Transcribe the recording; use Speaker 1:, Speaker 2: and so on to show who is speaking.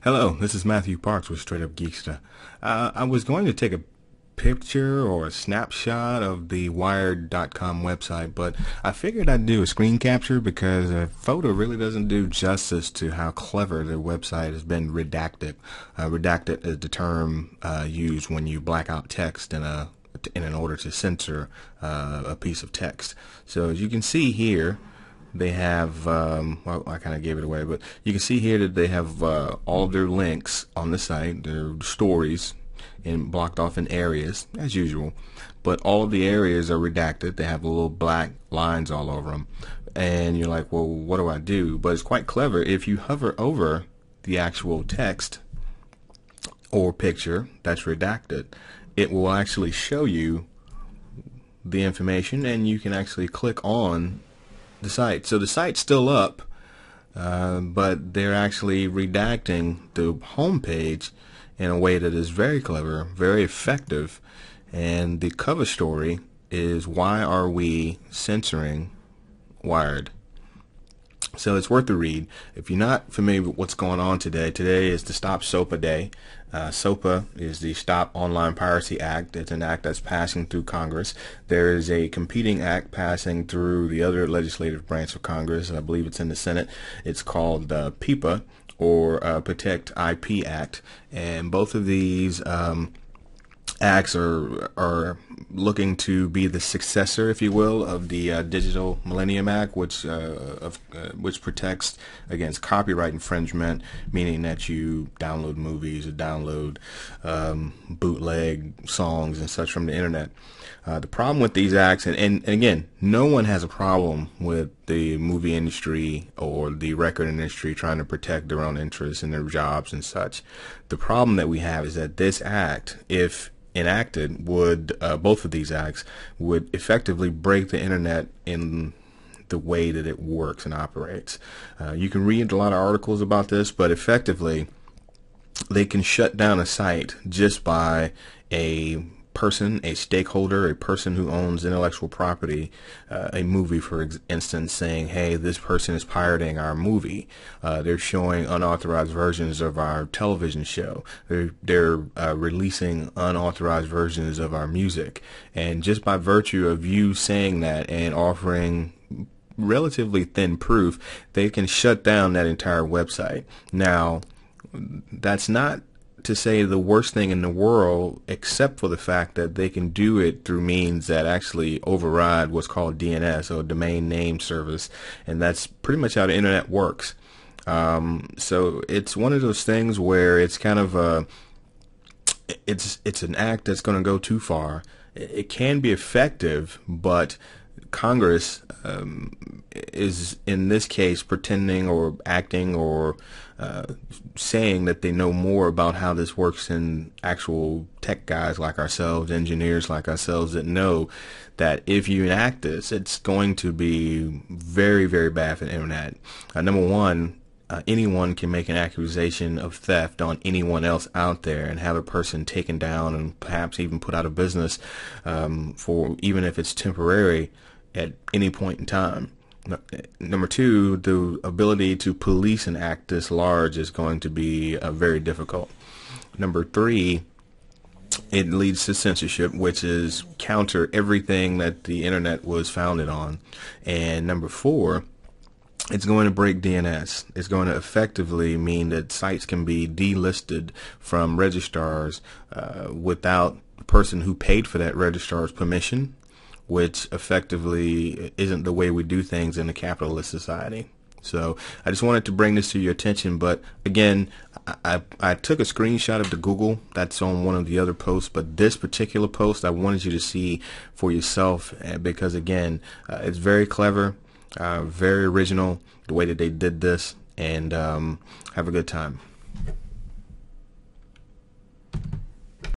Speaker 1: Hello, this is Matthew Parks with Straight Up Geeksta. I was going to take a picture or a snapshot of the Wired.com website, but I figured I'd do a screen capture because a photo really doesn't do justice to how clever the website has been redacted. Redacted is the term used when you black out text in an order to censor a piece of text. So as you can see here, they have, well, I kind of gave it away, but you can see here that they have all of their links on the site, their stories, and blocked off in areas, as usual. But all of the areas are redacted. They have little black lines all over them. And you're like, well, what do I do? But it's quite clever. If you hover over the actual text or picture that's redacted, it will actually show you the information, and you can actually click on the site. So the site's still up, but they're actually redacting the home page in a way that is very clever, very effective. And the cover story is, "Why Are We Censoring Wired?" So it's worth a read. If you're not familiar with what's going on today, today is the Stop SOPA Day. SOPA is the Stop Online Piracy Act. It's an act that's passing through Congress. There is a competing act passing through the other legislative branch of Congress. I believe it's in the Senate. It's called PIPA, or Protect IP Act. And both of these acts are looking to be the successor, if you will, of the Digital Millennium Act, which protects against copyright infringement, meaning that you download movies or download bootleg songs and such from the internet. The problem with these acts, and again, no one has a problem with the movie industry or the record industry trying to protect their own interests and their jobs and such. The problem that we have is that this act, if enacted, would both of these acts would effectively break the internet in the way that it works and operates. You can read a lot of articles about this, but effectively they can shut down a site just by a person, a stakeholder, a person who owns intellectual property, a movie, for instance, saying, hey, this person is pirating our movie. They're showing unauthorized versions of our television show. They're releasing unauthorized versions of our music. And just by virtue of you saying that and offering relatively thin proof, they can shut down that entire website. Now, that's not to say the worst thing in the world, except for the fact that they can do it through means that actually override what's called DNS, or domain name service, and that's pretty much how the internet works. So it's one of those things where it's kind of it's an act that's going to go too far. It can be effective, but Congress is in this case pretending or acting or saying that they know more about how this works than actual tech guys like ourselves, engineers like ourselves, that know that if you enact this, it's going to be very, very bad for the internet. Number one, anyone can make an accusation of theft on anyone else out there and have a person taken down and perhaps even put out of business for even if it's temporary at any point in time. Number two, the ability to police an act this large is going to be very difficult. Number three, it leads to censorship, which is counter everything that the internet was founded on. And number four, it's going to break DNS. It's going to effectively mean that sites can be delisted from registrars without the person who paid for that registrar's permission, which effectively isn't the way we do things in a capitalist society. So I just wanted to bring this to your attention. But again, I took a screenshot of the Google that's on one of the other posts, but this particular post I wanted you to see for yourself, because again, it's very clever, very original the way that they did this, and have a good time.